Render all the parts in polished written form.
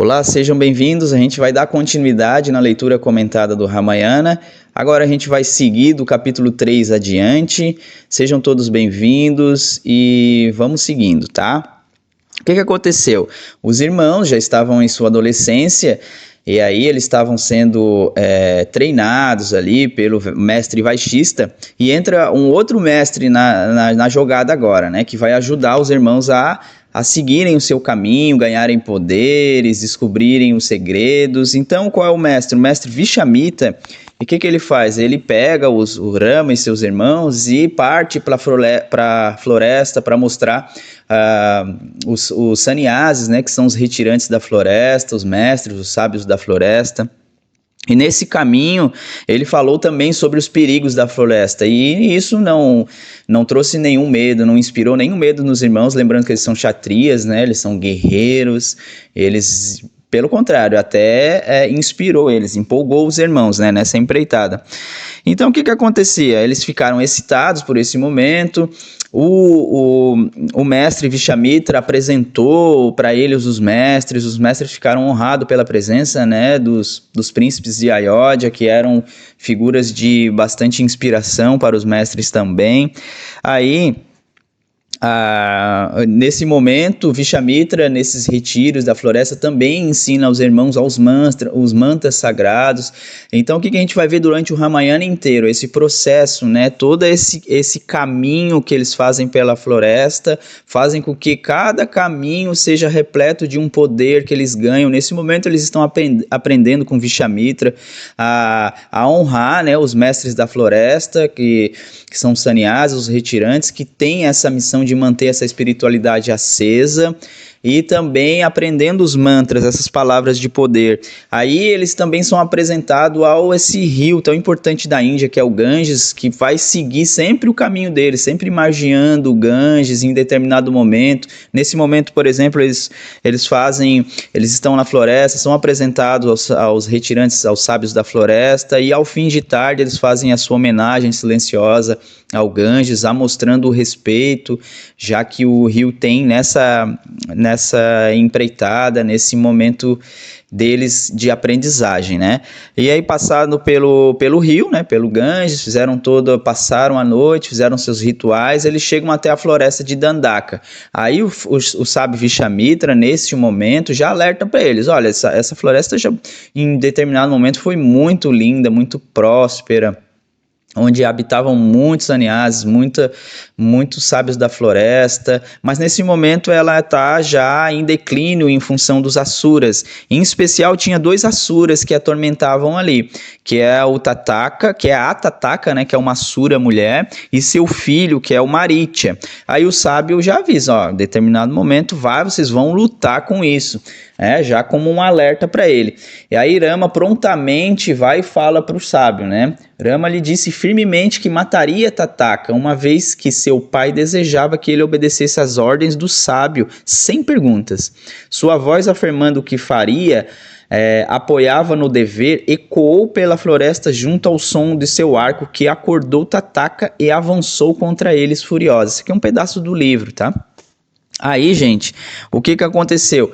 Olá, sejam bem-vindos. A gente vai dar continuidade na leitura comentada do Ramayana. Agora a gente vai seguir do capítulo 3 adiante. Sejam todos bem-vindos e vamos seguindo, tá? O que aconteceu? Os irmãos já estavam em sua adolescência e aí eles estavam sendo treinados ali pelo mestre Vaishista, e entra um outro mestre na jogada agora, né? Que vai ajudar os irmãos a seguirem o seu caminho, ganharem poderes, descobrirem os segredos. Então, qual é o mestre? O mestre Vishamita. E o que ele faz? Ele pega o Rama e seus irmãos e parte para a floresta para mostrar os sannyasis, né, que são os retirantes da floresta, os mestres, os sábios da floresta. E nesse caminho, ele falou também sobre os perigos da floresta, e isso não trouxe nenhum medo, não inspirou nenhum medo nos irmãos, lembrando que eles são kshatriyas, né? Eles são guerreiros, eles, pelo contrário, até inspirou eles, empolgou os irmãos, né, nessa empreitada. Então, o que acontecia? Eles ficaram excitados por esse momento. O mestre Vishamitra apresentou para eles os mestres ficaram honrados pela presença, né, dos príncipes de Ayodhya, que eram figuras de bastante inspiração para os mestres também. Aí, nesse momento, Vishamitra, nesses retiros da floresta, também ensina aos irmãos os mantras sagrados. Então, o que a gente vai ver durante o Ramayana inteiro? Esse processo, né? Todo esse caminho que eles fazem pela floresta, fazem com que cada caminho seja repleto de um poder que eles ganham. Nesse momento, eles estão aprendendo com Vishamitra a honrar, né, os mestres da floresta, que são os sannyasis, os retirantes, que têm essa missão de manter essa espiritualidade acesa, e também aprendendo os mantras, essas palavras de poder. Aí eles também são apresentados a esse rio tão importante da Índia, que é o Ganges, que vai seguir sempre o caminho deles, sempre margeando o Ganges em determinado momento. Nesse momento, por exemplo, eles estão na floresta, são apresentados aos retirantes, aos sábios da floresta, e ao fim de tarde eles fazem a sua homenagem silenciosa ao Ganges, mostrando o respeito, já que o rio tem nessa empreitada, nesse momento deles de aprendizagem, né? E aí, passando pelo rio, né, pelo Ganges, passaram a noite, fizeram seus rituais, eles chegam até a floresta de Dandaka. Aí o sábio Vishamitra, nesse momento, já alerta para eles: olha, essa floresta já em determinado momento foi muito linda, muito próspera, onde habitavam muitos sannyasis, muitos sábios da floresta, mas nesse momento ela está já em declínio em função dos asuras. Em especial, tinha 2 asuras que atormentavam ali, que é o Tataka, que é a Tataka, né, que é uma asura mulher, e seu filho, que é o Maritya. Aí o sábio já avisa: em determinado momento vocês vão lutar com isso, já como um alerta para ele. E aí Rama prontamente vai e fala para o sábio, né? Rama lhe disse firmemente que mataria Tataka, uma vez que seu pai desejava que ele obedecesse às ordens do sábio, sem perguntas. Sua voz, afirmando o que faria, apoiava no dever, ecoou pela floresta junto ao som de seu arco, que acordou Tataka e avançou contra eles furiosa. Isso aqui é um pedaço do livro, tá? Aí, gente, o que aconteceu?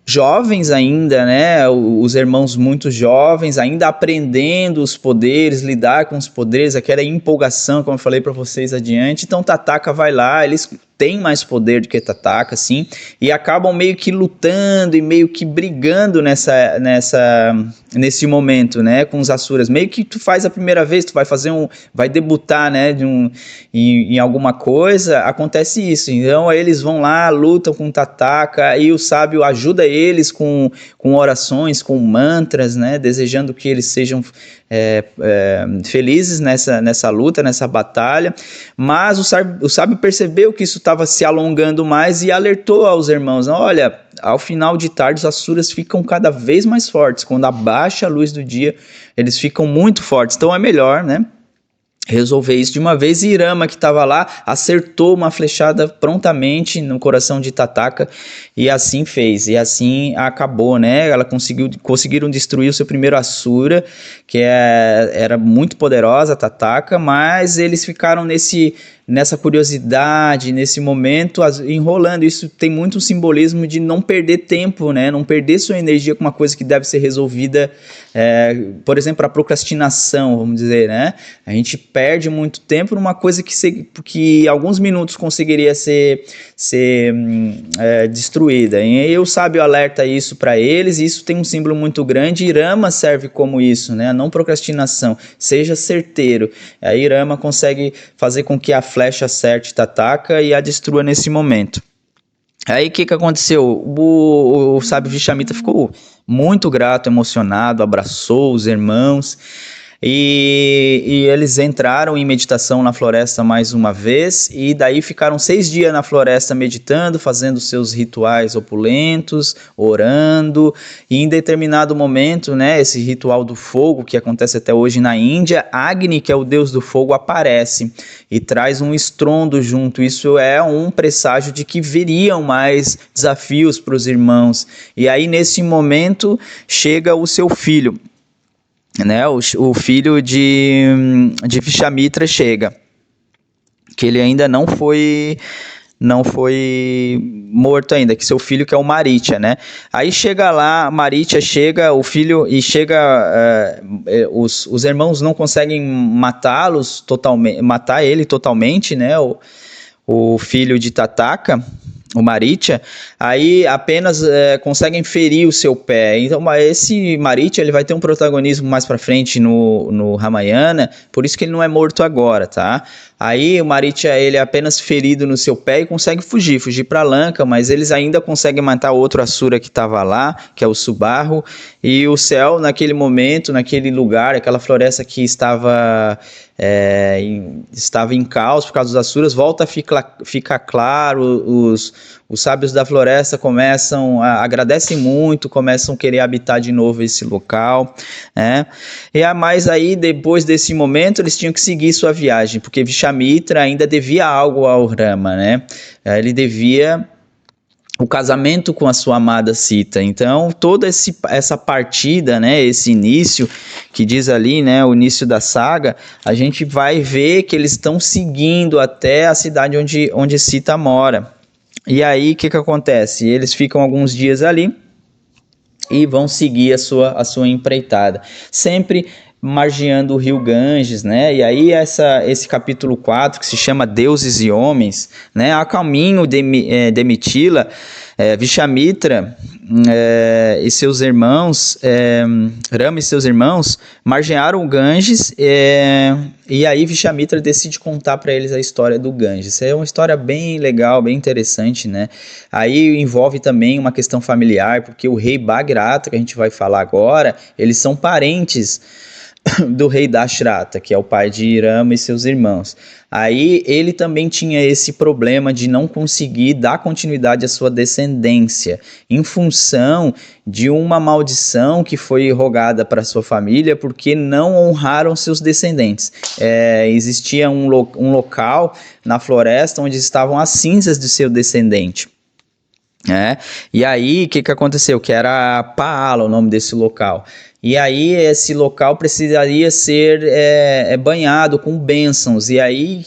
Jovens ainda, né, os irmãos muito jovens, ainda aprendendo os poderes, lidar com os poderes, aquela empolgação, como eu falei para vocês adiante. Então Tataka vai lá, eles têm mais poder do que Tataka, sim, e acabam meio que lutando e meio que brigando nesse momento, né, com os asuras. Meio que tu faz a primeira vez, tu vai debutar, né, em alguma coisa, acontece isso. Então eles vão lá, lutam com Tataka, e o sábio ajuda eles com orações, com mantras, né, desejando que eles sejam felizes nessa luta, nessa batalha. Mas o sábio percebeu que isso estava se alongando mais e alertou aos irmãos: olha, ao final de tarde os asuras ficam cada vez mais fortes, quando abaixa a luz do dia eles ficam muito fortes, então é melhor, né, resolver isso de uma vez. E Rama, que estava lá, acertou uma flechada prontamente no coração de Tataka, e assim fez, e assim acabou, né? Conseguiram destruir o seu primeiro asura, que era muito poderosa, Tataka, mas eles ficaram nessa curiosidade, nesse momento, enrolando. Isso tem muito um simbolismo de não perder tempo, né? Não perder sua energia com uma coisa que deve ser resolvida, por exemplo, a procrastinação, vamos dizer, né? A gente perde muito tempo numa coisa que alguns minutos conseguiria ser destruída. E o sábio alerta isso para eles, e isso tem um símbolo muito grande. Rama serve como isso, né? A não procrastinação, seja certeiro. Aí Rama consegue fazer com que a flecha acerte Tataka e a destrua nesse momento. Aí o que aconteceu? O sábio Vishamitra ficou muito grato, emocionado, abraçou os irmãos. E eles entraram em meditação na floresta mais uma vez, e daí ficaram 6 dias na floresta meditando, fazendo seus rituais opulentos, orando, e em determinado momento, né, esse ritual do fogo, que acontece até hoje na Índia, Agni, que é o deus do fogo, aparece e traz um estrondo junto. Isso é um presságio de que viriam mais desafios para os irmãos. E aí, nesse momento, chega o seu filho, né, o filho de Vishamitra chega, que ele ainda não foi morto ainda, que seu filho, que é o Maritya, né? Aí chega lá, Maritya chega, o filho, e chega, os irmãos não conseguem matar ele totalmente, né? O filho de Tataka, o Maritya, aí apenas conseguem ferir o seu pé. Então esse Maritya, ele vai ter um protagonismo mais para frente no Ramayana, por isso que ele não é morto agora, tá? Aí o Maritya, ele é apenas ferido no seu pé e consegue fugir para Lanka, mas eles ainda conseguem matar outro Asura que estava lá, que é o Subarro, e o céu naquele momento, naquele lugar, aquela floresta que estava em caos por causa dos Asuras, volta a ficar claro. Os sábios da floresta agradecem muito, começam a querer habitar de novo esse local, né? Mas aí, depois desse momento, eles tinham que seguir sua viagem, porque Vishamitra ainda devia algo ao Rama, né? Ele devia o casamento com a sua amada Sita. Então, toda essa partida, né, esse início, que diz ali, né, o início da saga, a gente vai ver que eles estão seguindo até a cidade onde Sita mora. E aí, o que acontece? Eles ficam alguns dias ali e vão seguir a sua empreitada, sempre margeando o rio Ganges, né? E aí esse capítulo 4, que se chama Deuses e Homens, né? A caminho de Mithila, Vishamitra e seus irmãos, Rama e seus irmãos, margearam o Ganges, e aí Vishamitra decide contar para eles a história do Ganges. É uma história bem legal, bem interessante, né? Aí envolve também uma questão familiar, porque o rei Bhagrata, que a gente vai falar agora, eles são parentes do rei Dashrata, que é o pai de Rama e seus irmãos. Aí ele também tinha esse problema de não conseguir dar continuidade à sua descendência, em função de uma maldição que foi rogada para sua família, porque não honraram seus descendentes. Existia um local na floresta onde estavam as cinzas de seu descendente. E aí, o que aconteceu? Que era Paala, o nome desse local. E aí esse local precisaria ser banhado com bênçãos. E aí,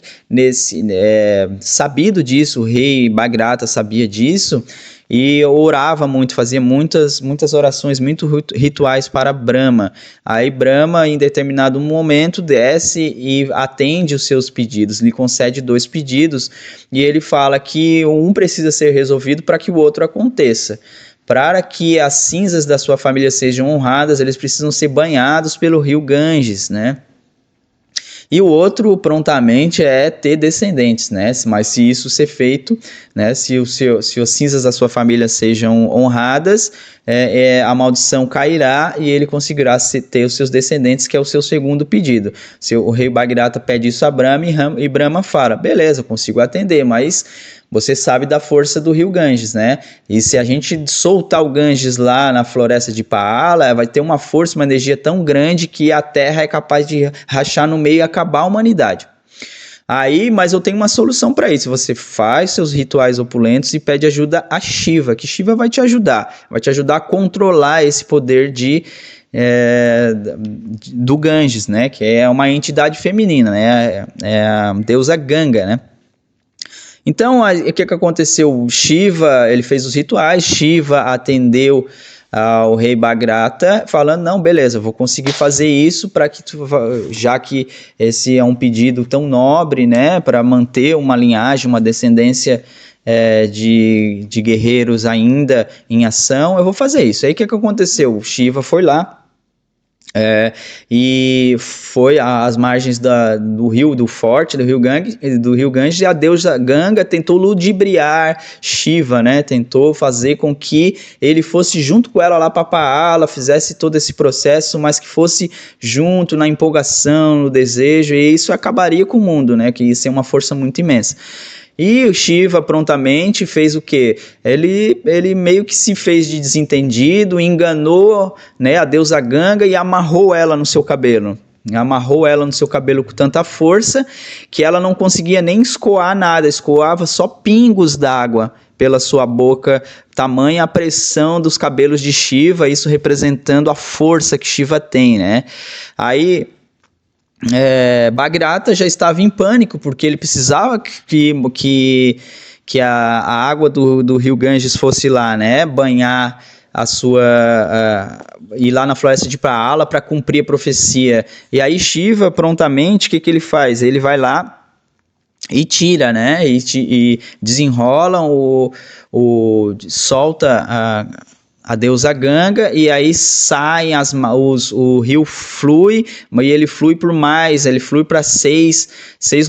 sabido disso, o rei Bhagrata sabia disso e orava muito, fazia muitas orações, muitos rituais para Brahma. Aí Brahma, em determinado momento, desce e atende os seus pedidos, lhe concede 2 pedidos, e ele fala que um precisa ser resolvido para que o outro aconteça. Para que as cinzas da sua família sejam honradas, eles precisam ser banhados pelo rio Ganges, né? E o outro, prontamente, é ter descendentes, né? Mas se isso ser feito, né? Se as cinzas da sua família sejam honradas, a maldição cairá e ele conseguirá ter os seus descendentes, que é o seu segundo pedido. O rei Bhagrata pede isso a Brahma, e Brahma fala, beleza, consigo atender, mas você sabe da força do rio Ganges, né? E se a gente soltar o Ganges lá na floresta de Paala, vai ter uma força, uma energia tão grande que a terra é capaz de rachar no meio e acabar a humanidade. Aí, mas eu tenho uma solução para isso. Você faz seus rituais opulentos e pede ajuda a Shiva, que Shiva vai te ajudar a controlar esse poder do Ganges, né? Que é uma entidade feminina, né? É a deusa Ganga, né? Então, o que aconteceu? Shiva, ele fez os rituais, Shiva atendeu ao rei Bhagrata, falando, não, beleza, vou conseguir fazer isso para que já que esse é um pedido tão nobre, né, para manter uma linhagem, uma descendência de guerreiros ainda em ação, eu vou fazer isso. Aí o que aconteceu? Shiva foi lá, e foi às margens do rio, do forte, do rio Ganges, e a deusa Ganga tentou ludibriar Shiva, né? Tentou fazer com que ele fosse junto com ela lá para Paala, fizesse todo esse processo, mas que fosse junto na empolgação, no desejo, e isso acabaria com o mundo, né? Que isso é uma força muito imensa. E o Shiva prontamente fez o quê? Ele meio que se fez de desentendido, enganou, né, a deusa Ganga e amarrou ela no seu cabelo. Amarrou ela no seu cabelo com tanta força que ela não conseguia nem escoar nada, escoava só pingos d'água pela sua boca, tamanha a pressão dos cabelos de Shiva, isso representando a força que Shiva tem, né? Aí Bhagrata já estava em pânico, porque ele precisava que a água do rio Ganges fosse lá, né, banhar ir lá na floresta de Paala para cumprir a profecia. E aí Shiva, prontamente, o que ele faz? Ele vai lá e tira, né, e desenrola, solta a deusa Ganga, e aí saem o rio flui, e ele flui por mais, ele flui para seis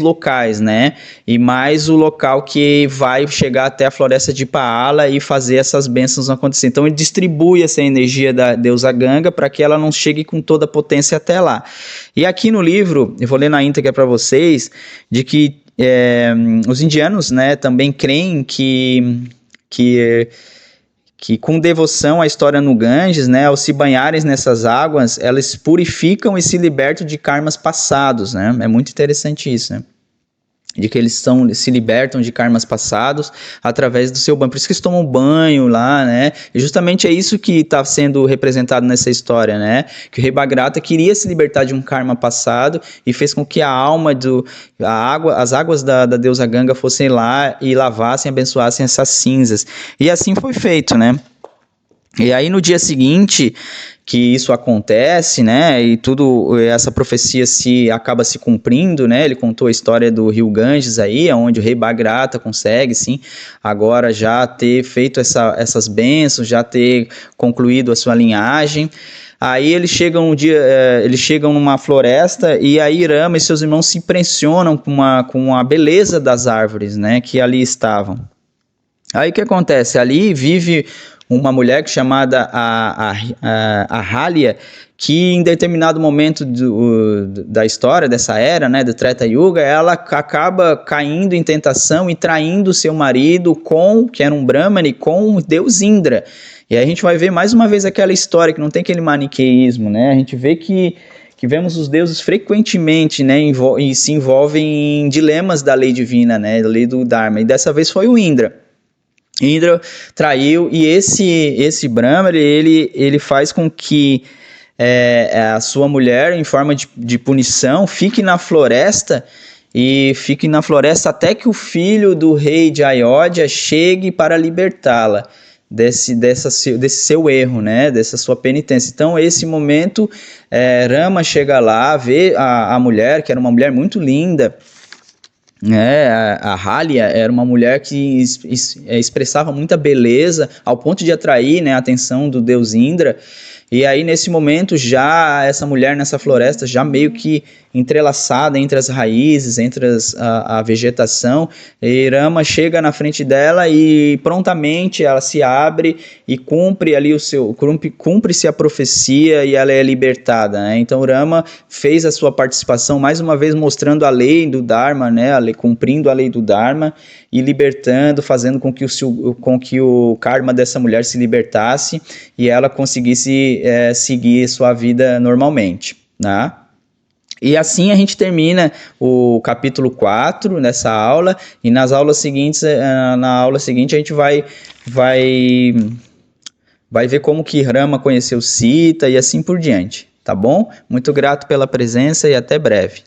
locais, né? E mais o local que vai chegar até a floresta de Paala e fazer essas bênçãos acontecer. Então ele distribui essa energia da deusa Ganga para que ela não chegue com toda a potência até lá. E aqui no livro, eu vou ler na íntegra para vocês, de que os indianos, né, também creem que com devoção à história no Ganges, né, ao se banharem nessas águas, elas purificam e se libertam de karmas passados, né? É muito interessante isso, né? De que eles se libertam de karmas passados através do seu banho. Por isso que eles tomam banho lá, né? E justamente é isso que está sendo representado nessa história, né? Que o rei Bhagrata queria se libertar de um karma passado e fez com que a alma, as águas da deusa Ganga fossem lá e lavassem, abençoassem essas cinzas. E assim foi feito, né? E aí no dia seguinte que isso acontece, né, e essa profecia acaba se cumprindo, né, ele contou a história do rio Ganges aí, onde o rei Bhagrata consegue, sim, agora já ter feito essas bênçãos, já ter concluído a sua linhagem. Aí eles chegam numa floresta e aí Rama e seus irmãos se impressionam com a beleza das árvores, né, que ali estavam. Aí o que acontece? Ali vive uma mulher chamada Ahalya, que em determinado momento da história, dessa era, né, do Treta Yuga, ela acaba caindo em tentação e traindo seu marido, que era um Brahmane, com o deus Indra. E aí a gente vai ver mais uma vez aquela história, que não tem aquele maniqueísmo, né? A gente vê que vemos os deuses frequentemente, né, e se envolvem em dilemas da lei divina, né, da lei do Dharma. E dessa vez foi o Indra. Indra traiu, e esse Brahma, ele faz com que a sua mulher, em forma de punição, fique na floresta até que o filho do rei de Ayodhya chegue para libertá-la desse seu erro, né, dessa sua penitência. Então, esse momento, Rama chega lá, vê a mulher, que era uma mulher muito linda, a Ahalya era uma mulher que expressava muita beleza, ao ponto de atrair, né, a atenção do deus Indra. E aí nesse momento já essa mulher nessa floresta já meio que entrelaçada entre as raízes, entre a vegetação, e Rama chega na frente dela e prontamente ela se abre e cumpre-se a profecia e ela é libertada, né? Então Rama fez a sua participação mais uma vez mostrando a lei do Dharma, né? Cumprindo a lei do Dharma e libertando, fazendo com que o karma dessa mulher se libertasse e ela conseguisse seguir sua vida normalmente, né? E assim a gente termina o capítulo 4 nessa aula, e na aula seguinte a gente vai ver como que Rama conheceu Sita e assim por diante, tá bom? Muito grato pela presença e até breve.